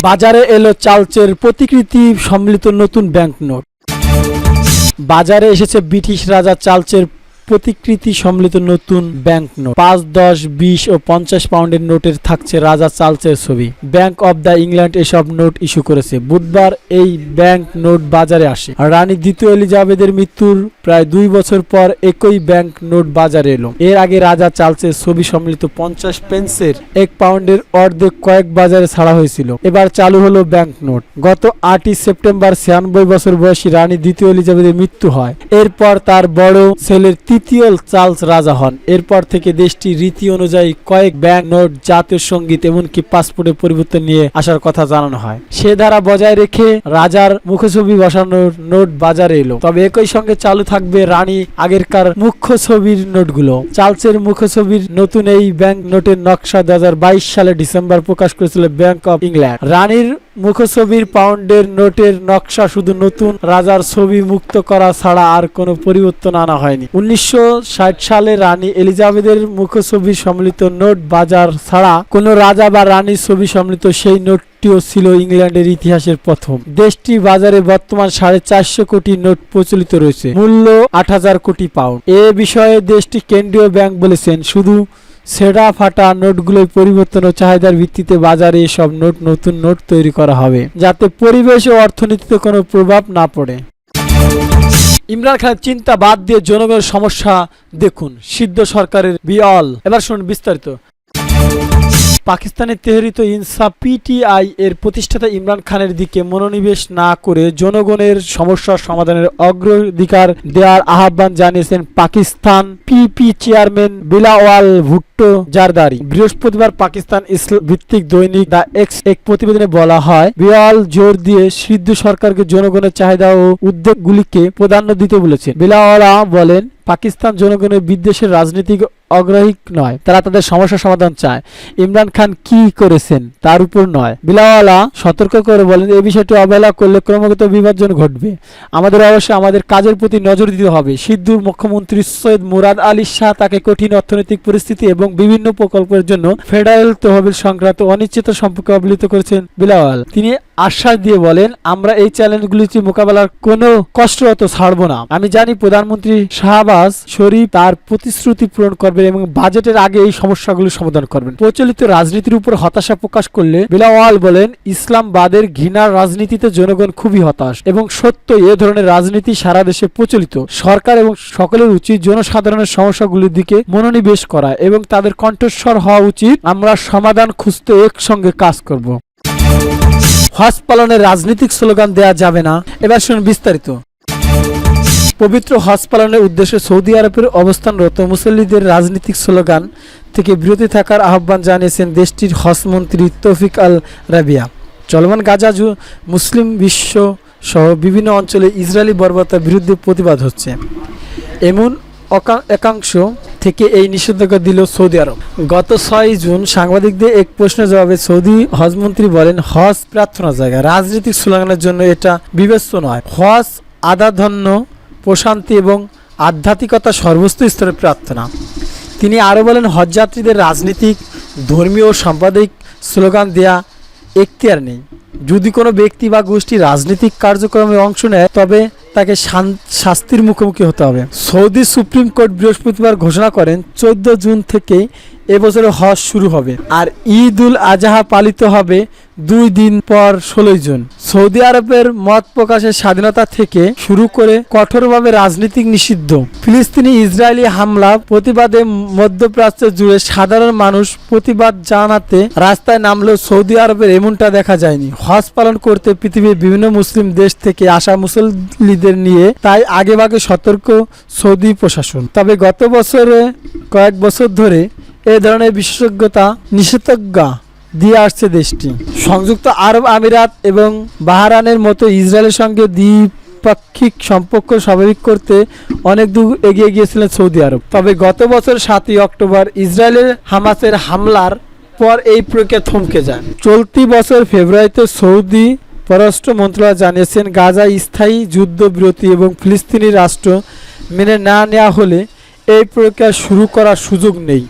বাজারে এলো চার্লসের প্রতিকৃতি সম্মিলিত নতুন ব্যাংকনোট। বাজারে এসেছে ব্রিটিশ রাজা চার্লসের প্রতিকৃতি সম্মিলিত নতুন ব্যাংকনোট। 5, 10, 20 ও 50 পাউন্ডের নোটের থাকছে রাজা চার্লসের ছবি। ব্যাংক অব দ্য ইংল্যান্ড এসব নোট ইস্যু করেছে। বুধবার এই ব্যাংক নোট বাজারে আসে। রানী দ্বিতীয় এলিজাবেথের মৃত্যুর প্রায় 2 বছর পর একই ব্যাংক নোট বাজারে এলো। এর আগে রাজা চার্লসের ছবি সম্মিলিত 50 পেন্সের 1 পাউন্ডের অর্ধেক কয়েক বাজারে ছাড়া হয়েছিল। এবার চালু হলো ব্যাংক নোট। গত 8ই সেপ্টেম্বর 96 বছর বয়সী রানী দ্বিতীয় এলিজাবেথের মৃত্যু হয়। এরপর তার বড় ছেলের তৃতীয় চার্লস রাজা হন। এরপর থেকে দেশটির রীতি অনুযায়ী কয়েক ব্যাংক নোট, জাতীয় সঙ্গীত এমনকি পাসপোর্টে পরিবর্তন নিয়ে আসার কথা জানানো হয়। সে ধারা বজায় রেখে রাজার মুখছবি বসানোর নোট বাজারে এলো। তবে একই সঙ্গে চালু থাকবে রানী আগেরকার মুখ্য ছবির নোটগুলো। চার্লসের মুখছবির নতুন এই ব্যাংক নোটের নকশা 2022 সালে ডিসেম্বর প্রকাশ করেছিল ব্যাংক অব ইংল্যান্ড। রানীর মুখছবির পাউন্ডের নোটের নকশা শুধু নতুন রাজার ছবি মুক্ত করা ছাড়া আর কোনো পরিবর্তন আনা হয়নি। 1960 সালে রানী এলিজাবেথের মুখছবি সম্মিলিত নোট বাজার ছাড়া কোনো রাজা বা রানীর ছবি সম্মিলিত সেই নোটটিও ছিল ইংল্যান্ডের ইতিহাসের প্রথম। দেশটি বাজারে বর্তমান 450 কোটি নোট প্রচলিত রয়েছে, মূল্য 8000 কোটি পাউন্ড। এ বিষয়ে দেশটির কেন্দ্রীয় ব্যাংক বলেছেন, শুধু ছেঁড়া ফাটা নোটগুলোই পরিবর্তন ও চাহিদার ভিত্তিতে বাজারে এসব নতুন নোট তৈরি করা হবে, যাতে পরিবেশ ও অর্থনীতিতে কোনো প্রভাব না পড়ে। ইমরান খানের চিন্তা বাদ দিয়ে জনগণের সমস্যা দেখুন, সিদ্ধ সরকারের বিয়াল। এবার শুনুন বিস্তারিত। পাকিস্তানের তেহরিক ইনসাফ পিটিআই এর প্রতিষ্ঠাতা ইমরান খানের দিকে মনোনিবেশ না করে জনগণের সমস্যার সমাধানের অগ্রাধিকার দেওয়ার আহ্বান জানিয়েছেন পাকিস্তান পিপি চেয়ারম্যান বিলাওয়াল ভুট্টো জারদারি। বৃহস্পতিবার পাকিস্তান ইসলাম ভিত্তিক দৈনিক দ্য এক্স এক প্রতিবেদনে বলা হয়, বিলাওয়াল জোর দিয়ে সিদ্ধ সরকারকে জনগণের চাহিদা ও উদ্যোগগুলিকে প্রাধান্য দিতে বলেছেন। বিলাওয়ালা বলেন, পাকিস্তান জনগণের বিদ্বেষের রাজনীতিক অগ্রাহী নয়, তারা তাদের সমস্যার সমাধান চায়। ইমরান খান কি করেছেন তার উপর নয়। বিলাওয়ালা সতর্ক করে বলেন, এই বিষয়টি অবহেলা করলে ক্রমাগত বিভাজন ঘটবে। আমাদের অবশ্যই আমাদের কাজের প্রতি নজর দিতে হবে। সিদ্ধুর মুখ্যমন্ত্রী সৈয়দ মুরাদ আলী শাহ তাকে কঠিন অর্থনৈতিক পরিস্থিতি এবং বিভিন্ন প্রকল্পের জন্য ফেডারেল তহবিল সংক্রান্ত অনিশ্চিত সম্পর্কে অবহিত করেছেন বিলাওয়াল। তিনি আশ্বাস দিয়ে বলেন, আমরা এই চ্যালেঞ্জগুলিতে মোকাবেলার কোনো কষ্টরত ছাড়ব না। আমি জানি প্রধানমন্ত্রী শাহবাজ শরীফ তার প্রতিশ্রুতি পূরণ করবেন এবং বাজেটের আগে এই সমস্যাগুলি সমাধান করবেন। প্রচলিত রাজনীতির উপর হতাশা প্রকাশ করলে বিলাওয়াল বলেন, ইসলামবাদের ঘৃণার রাজনীতিতে জনগণ খুবই হতাশ এবং সত্য এ ধরনের রাজনীতি সারা দেশে প্রচলিত। সরকার এবং সকলের উচিত জনসাধারণের সমস্যাগুলির দিকে মনোনিবেশ করা এবং তাদের কণ্ঠস্বর হওয়া উচিত। আমরা সমাধান খুঁজতে একসঙ্গে কাজ করব। হজ পালনের রাজনৈতিক স্লোগান দেয়া যাবে না। এবার শুনুন বিস্তারিত। পবিত্র হজ পালনের উদ্দেশ্যে সৌদি আরবের অবস্থানরত মুসল্লিদের রাজনৈতিক স্লোগান থেকে বিরতি থাকার আহ্বান জানিয়েছেন দেশটির হজ মন্ত্রী তৌফিক আল রাবিয়া। চলমান গাজা মুসলিম বিশ্ব সহ বিভিন্ন অঞ্চলে ইসরায়েলি বর্বরতার বিরুদ্ধে প্রতিবাদ হচ্ছে, এমন একাংশ থেকে এই নিষেধাজ্ঞা দিল সৌদি আরব। গত 6 জুন সাংবাদিকদের এক প্রশ্নের জবাবে সৌদি হজমন্ত্রী বলেন, হজ প্রার্থনা জায়গা, রাজনৈতিক স্লোগানের জন্য এটা বিবেচ্য নয়। হজ আদাধন্য, প্রশান্তি এবং আধ্যাত্মিকতা সর্বোচ্চ স্তরের প্রার্থনা। তিনি আরও বলেন, হজযাত্রীদের রাজনীতিক, ধর্মীয় ও সাম্প্রদায়িক স্লোগান দেয়া এখতিয়ার নেই। যদি কোনো ব্যক্তি বা গোষ্ঠী রাজনৈতিক কার্যক্রমে অংশ নেয় তবে তাকে শাস্তির মুখোমুখি হতে হবে। সৌদি সুপ্রিম কোর্ট বৃহস্পতিবার ঘোষণা করেন, 14 জুন থেকে এবছরে হজ শুরু হবে আর ঈদ উল আজহা পালিত হবে 2 দিন পর 16 জুন। সৌদি আরবের মত প্রকাশের স্বাধীনতা থেকে শুরু করে কঠোরভাবে রাজনীতিক নিষিদ্ধ। ফিলিস্তিনি ইসরায়েলি হামলা প্রতিবাদে মধ্যপ্রাচ্য জুড়ে সাধারণ মানুষ প্রতিবাদ জানাতে রাস্তায় নামলেও সৌদি আরবের এমনটা দেখা যায়নি। হজ পালন করতে পৃথিবীর বিভিন্ন মুসলিম দেশ থেকে আসা মুসল্লিদের নিয়ে তাই আগেভাগে সতর্ক সৌদি প্রশাসন। তবে গত বছরে কয়েক বছর ধরে এ ধরনের নিষেধাজ্ঞা দিয়ে আসছে দেশটি। সংযুক্ত আরব আমিরাত এবং বাহরাইনের মতো ইসরায়েলের সঙ্গে দ্বিপাক্ষিক সম্পর্ক স্বাভাবিক করতে অনেক দূর এগিয়ে গিয়েছিলেন সৌদি আরব। তবে গত বছর 7ই অক্টোবর ইসরায়েলের হামাসের হামলার পর এই প্রক্রিয়া থমকে যায়। চলতি বছর ফেব্রুয়ারিতে সৌদি পররাষ্ট্র মন্ত্রণালয় জানিয়েছেন, গাজায় স্থায়ী যুদ্ধবিরতি এবং ফিলিস্তিনি রাষ্ট্র মেনে না নেওয়া হলে এই প্রক্রিয়া শুরু করার সুযোগ নেই।